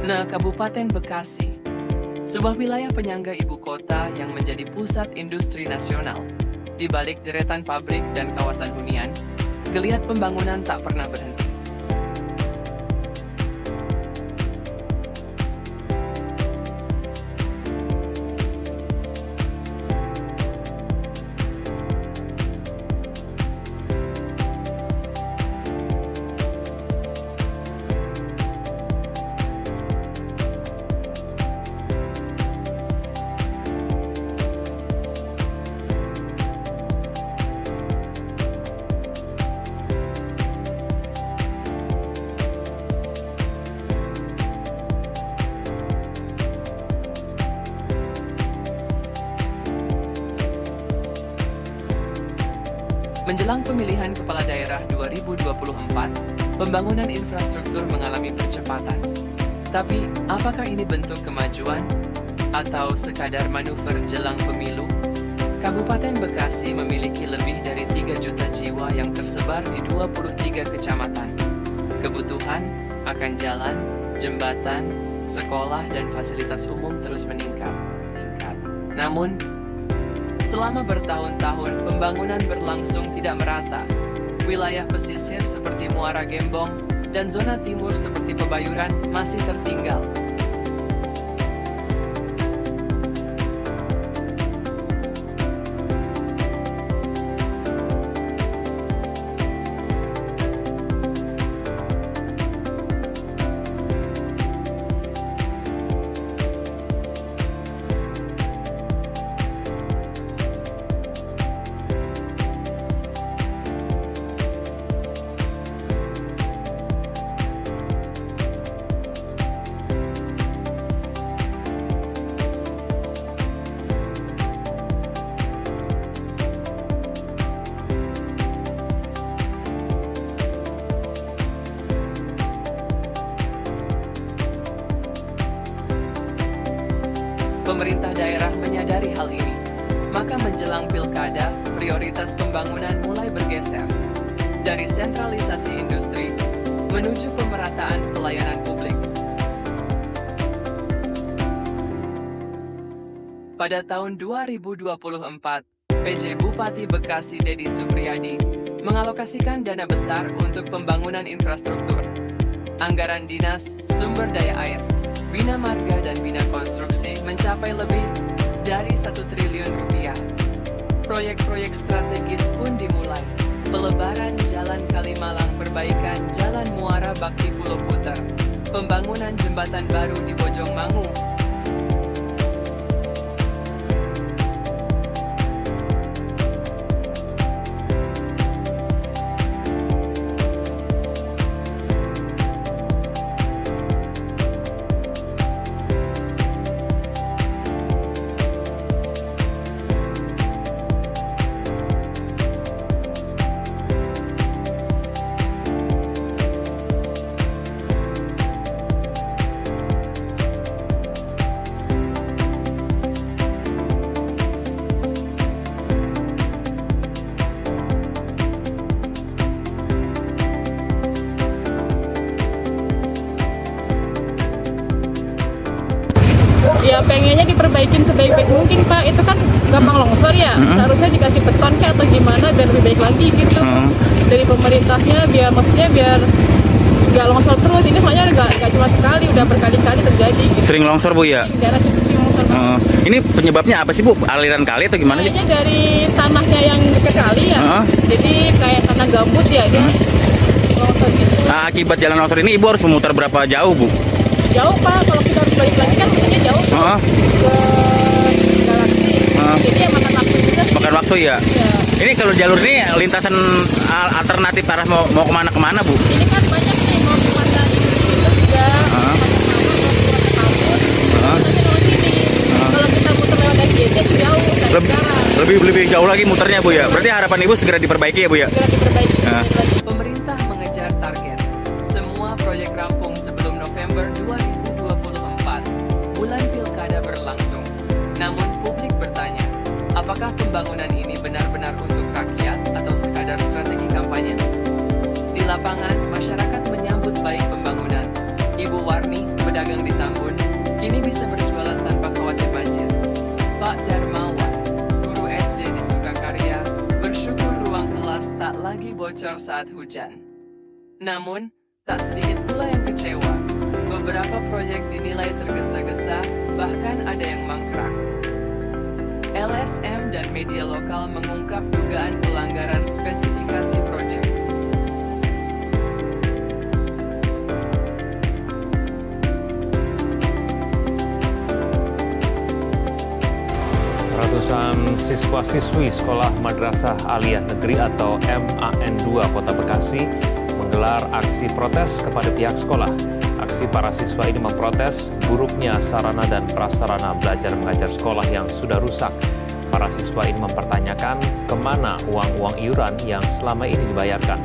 Nah, Kabupaten Bekasi, sebuah wilayah penyangga ibu kota yang menjadi pusat industri nasional. Di balik deretan pabrik dan kawasan hunian, geliat pembangunan tak pernah berhenti. Menjelang pemilihan kepala daerah 2024, pembangunan infrastruktur mengalami percepatan. Tapi, apakah ini bentuk kemajuan atau sekadar manuver jelang pemilu? Kabupaten Bekasi memiliki lebih dari 3 juta jiwa yang tersebar di 23 kecamatan. Kebutuhan akan jalan, jembatan, sekolah, dan fasilitas umum terus meningkat. Namun, selama bertahun-tahun pembangunan berlangsung tidak merata. Wilayah pesisir seperti Muara Gembong dan zona timur seperti Pebayuran masih tertinggal. Pemerintah daerah menyadari hal ini, maka menjelang pilkada, prioritas pembangunan mulai bergeser dari sentralisasi industri menuju pemerataan pelayanan publik. Pada tahun 2024, PJ Bupati Bekasi Dedi Supriyadi mengalokasikan dana besar untuk pembangunan infrastruktur. Anggaran Dinas Sumber Daya Air, Bina Marga dan Bina Konstruksi mencapai lebih dari 1 triliun rupiah. Proyek-proyek strategis pun dimulai. Pelebaran Jalan Kalimalang, perbaikan Jalan Muara Bakti Pulau Puter, pembangunan jembatan baru di Bojongmangu. Ya pengennya diperbaikin sebaik-baik mungkin Pak, itu kan gampang longsor ya, seharusnya dikasih beton kayak atau gimana biar lebih baik lagi gitu. Dari pemerintahnya biar nggak longsor terus, ini soalnya nggak cuma sekali, udah berkali-kali terjadi gitu. Sering longsor Bu ya? Daerah situ sering longsor. Ini penyebabnya apa sih Bu? Aliran kali atau gimana sih? Kayaknya dari tanahnya yang dekat kali ya, jadi kayak tanah gambut ya, dia longsor gitu. Nah, akibat jalan longsor ini Ibu harus memutar berapa jauh Bu? Jauh Pak, kalau kita harus balik lagi kan mestinya jauh ke Galaksi. Jadi ya makan waktu juga sih. Makan waktu ya? Ya. Ini kalau jalur ini lintasan alternatif arah mau kemana Bu? Ini kan banyak nih, mau kemana itu juga, mau ke kampus, nanti lewat sini. Kalau kita muter lewat SJT itu jauh, Lebih jauh lagi muternya Bu ya? Berarti harapan Ibu segera diperbaiki ya Bu ya? segera diperbaiki. Pemerintah mengejar target. Semua proyek rampung sebelum November 2024. Bulan pilkada berlangsung. Namun publik bertanya, apakah pembangunan ini benar-benar untuk rakyat atau sekadar strategi kampanye? Di lapangan, masyarakat menyambut baik pembangunan. Ibu Warni, pedagang di bocor saat hujan. Namun, tak sedikit pula yang kecewa. Beberapa proyek dinilai tergesa-gesa, bahkan ada yang mangkrak. LSM dan media lokal mengungkap dugaan pelanggaran spesifikasi proyek. Ratusan siswa-siswi Sekolah Madrasah Aliyah Negeri atau MAN2 Kota Bekasi menggelar aksi protes kepada pihak sekolah. Aksi para siswa ini memprotes buruknya sarana dan prasarana belajar mengajar sekolah yang sudah rusak. Para siswa ini mempertanyakan kemana uang-uang iuran yang selama ini dibayarkan.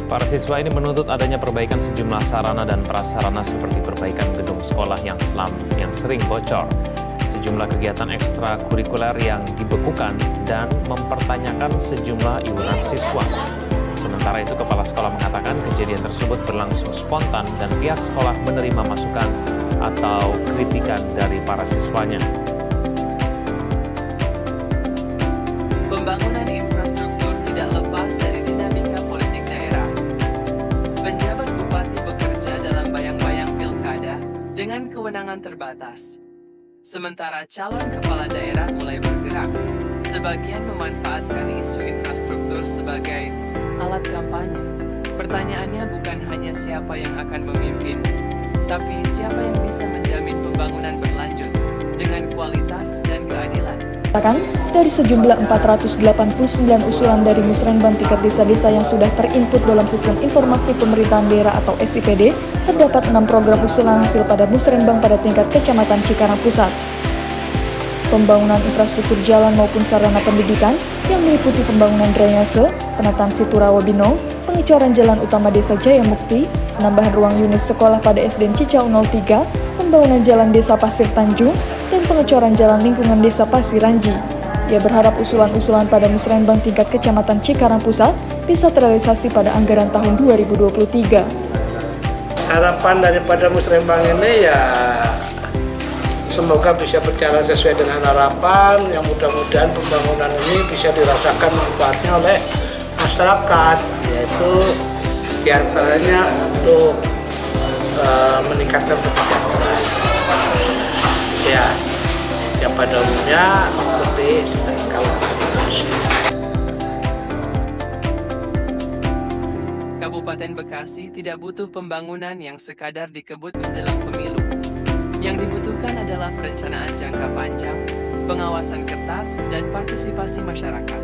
Para siswa ini menuntut adanya perbaikan sejumlah sarana dan prasarana seperti perbaikan gedung sekolah yang sering bocor, sejumlah kegiatan ekstrakurikuler yang dibekukan, dan mempertanyakan sejumlah iuran siswa. Sementara itu, Kepala Sekolah mengatakan kejadian tersebut berlangsung spontan dan pihak sekolah menerima masukan atau kritikan dari para siswanya. Pembangunan infrastruktur tidak lepas dari dinamika politik daerah. Penjabat bupati bekerja dalam bayang-bayang pilkada dengan kewenangan terbatas. Sementara calon kepala daerah mulai bergerak. Sebagian memanfaatkan isu infrastruktur sebagai alat kampanye. Pertanyaannya bukan hanya siapa yang akan memimpin, tapi siapa yang bisa menjamin pembangunan berlanjut dengan kualitas dan keadilan. Dari sejumlah 489 usulan dari musrenbang tingkat desa-desa yang sudah terinput dalam sistem informasi pemerintahan daerah atau SIPD, terdapat 6 program usulan hasil pada musrenbang pada tingkat kecamatan Cikarang Pusat. Pembangunan infrastruktur jalan maupun sarana pendidikan yang meliputi pembangunan drainase, penataan situ Rawabinong, pengecoran jalan utama desa Jayamukti, penambahan ruang unit sekolah pada SDN Cicau 03, pembangunan jalan desa Pasir Tanjung, dan pengecoran jalan lingkungan desa Pasir Ranji. Ia berharap usulan-usulan pada musrenbang tingkat kecamatan Cikarang Pusat bisa terrealisasi pada anggaran tahun 2023. Harapan daripada musrenbang ini ya semoga bisa berjalan sesuai dengan harapan, yang mudah-mudahan pembangunan ini bisa dirasakan manfaatnya oleh masyarakat, yaitu diantaranya untuk meningkatkan kesejahteraan. Ya, yang pada umumnya seperti kawasan Bekasi. Kabupaten Bekasi tidak butuh pembangunan yang sekadar dikebut menjelang pemilu. Yang dibutuhkan adalah perencanaan jangka panjang, pengawasan ketat, dan partisipasi masyarakat.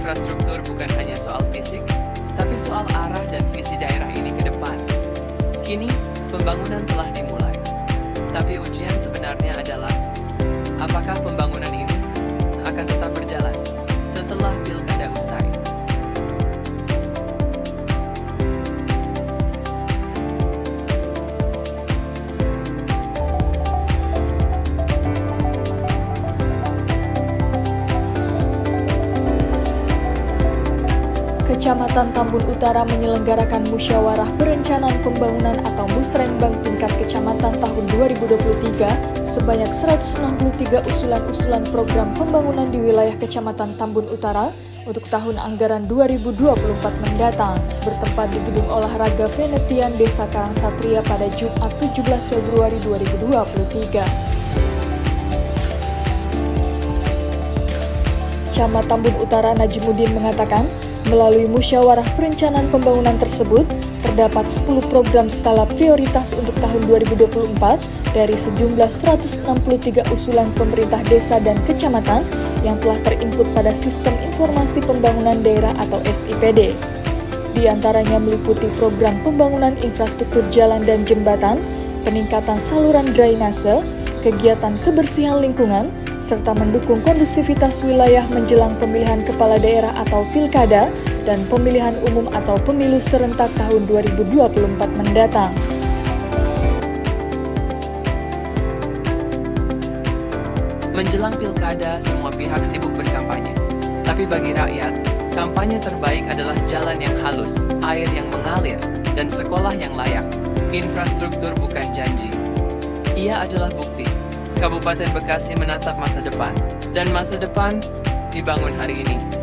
Infrastruktur bukan hanya soal fisik, tapi soal arah dan visi daerah ini ke depan. Kini, pembangunan telah dimulai. Tapi ujian sebenarnya adalah, apakah pembangunan ini akan tetap berjalan setelah pilkada usai? Kecamatan Tambun Utara menyelenggarakan musyawarah perencanaan pembangunan atau musrenbang tingkat kecamatan tahun 2023 sebanyak 163 usulan-usulan program pembangunan di wilayah Kecamatan Tambun Utara untuk tahun anggaran 2024 mendatang, bertempat di Gedung Olahraga Venetian Desa Karangsatria pada Jumat 17 Februari 2023. Camat Tambun Utara Najimuddin mengatakan, melalui musyawarah perencanaan pembangunan tersebut, terdapat 10 program skala prioritas untuk tahun 2024 dari sejumlah 163 usulan pemerintah desa dan kecamatan yang telah terinput pada Sistem Informasi Pembangunan Daerah atau SIPD. Di antaranya meliputi program pembangunan infrastruktur jalan dan jembatan, peningkatan saluran drainase, kegiatan kebersihan lingkungan, serta mendukung kondusivitas wilayah menjelang pemilihan kepala daerah atau pilkada dan pemilihan umum atau pemilu serentak tahun 2024 mendatang. Menjelang pilkada, semua pihak sibuk berkampanye. Tapi bagi rakyat, kampanye terbaik adalah jalan yang halus, air yang mengalir, dan sekolah yang layak. Infrastruktur bukan janji. Ia adalah bukti. Kabupaten Bekasi menatap masa depan, dan masa depan dibangun hari ini.